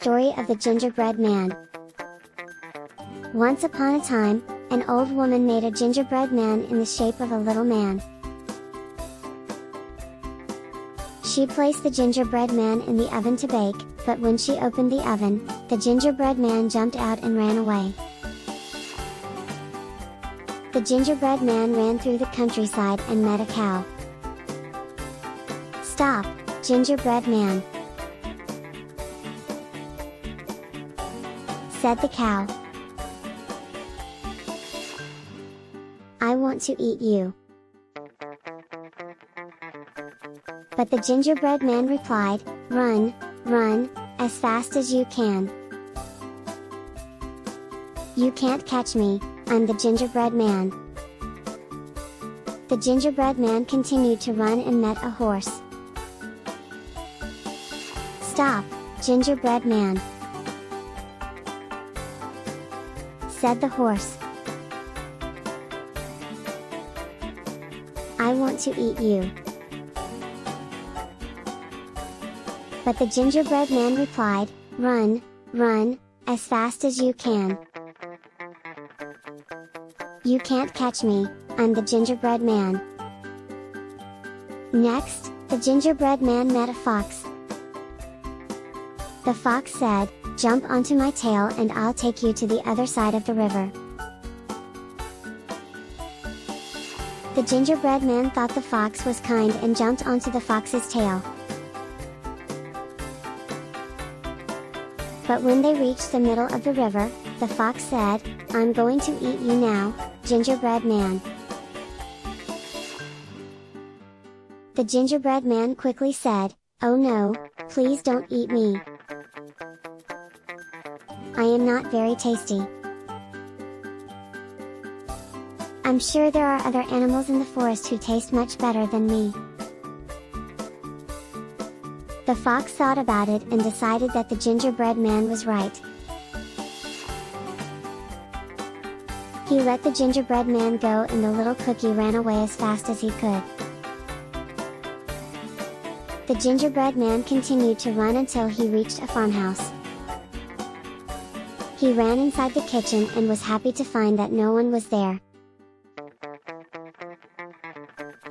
story of the Gingerbread Man. Once upon a time, an old woman made a gingerbread man in the shape of a little man. She placed the gingerbread man in the oven to bake, but when she opened the oven, the gingerbread man jumped out and ran away. The gingerbread man ran through the countryside and met a cow. "Stop, Gingerbread Man," said the cow. "I want to eat you." But the gingerbread man replied, "Run, run, as fast as you can. You can't catch me, I'm the gingerbread man." The gingerbread man continued to run and met a horse. "Stop, Gingerbread Man," said the horse. "I want to eat you." But the gingerbread man replied, "Run, run, as fast as you can. You can't catch me, I'm the gingerbread man." Next, the gingerbread man met a fox. The fox said, "Jump onto my tail and I'll take you to the other side of the river." The gingerbread man thought the fox was kind and jumped onto the fox's tail. But when they reached the middle of the river, the fox said, "I'm going to eat you now, Gingerbread Man." The gingerbread man quickly said, "Oh no, please don't eat me. I am not very tasty. I'm sure there are other animals in the forest who taste much better than me." The fox thought about it and decided that the gingerbread man was right. He let the gingerbread man go and the little cookie ran away as fast as he could. The gingerbread man continued to run until he reached a farmhouse. He ran inside the kitchen and was happy to find that no one was there.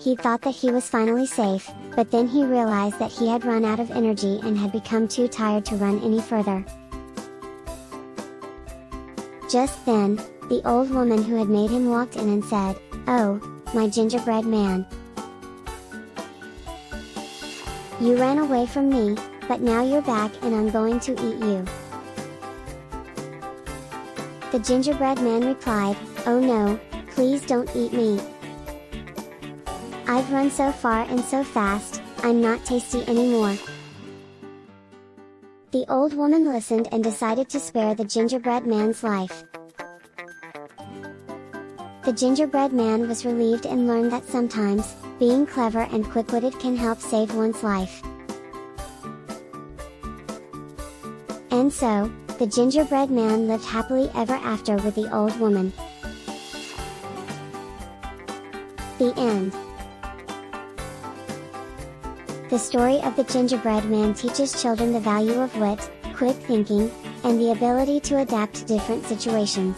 He thought that he was finally safe, but then he realized that he had run out of energy and had become too tired to run any further. Just then, the old woman who had made him walked in and said, "Oh, my gingerbread man. You ran away from me, but now you're back and I'm going to eat you." The gingerbread man replied, "Oh no, please don't eat me. I've run so far and so fast, I'm not tasty anymore." The old woman listened and decided to spare the gingerbread man's life. The gingerbread man was relieved and learned that sometimes, being clever and quick-witted can help save one's life. And so, the gingerbread man lived happily ever after with the old woman. The end. The story of the gingerbread man teaches children the value of wit, quick thinking, and the ability to adapt to different situations.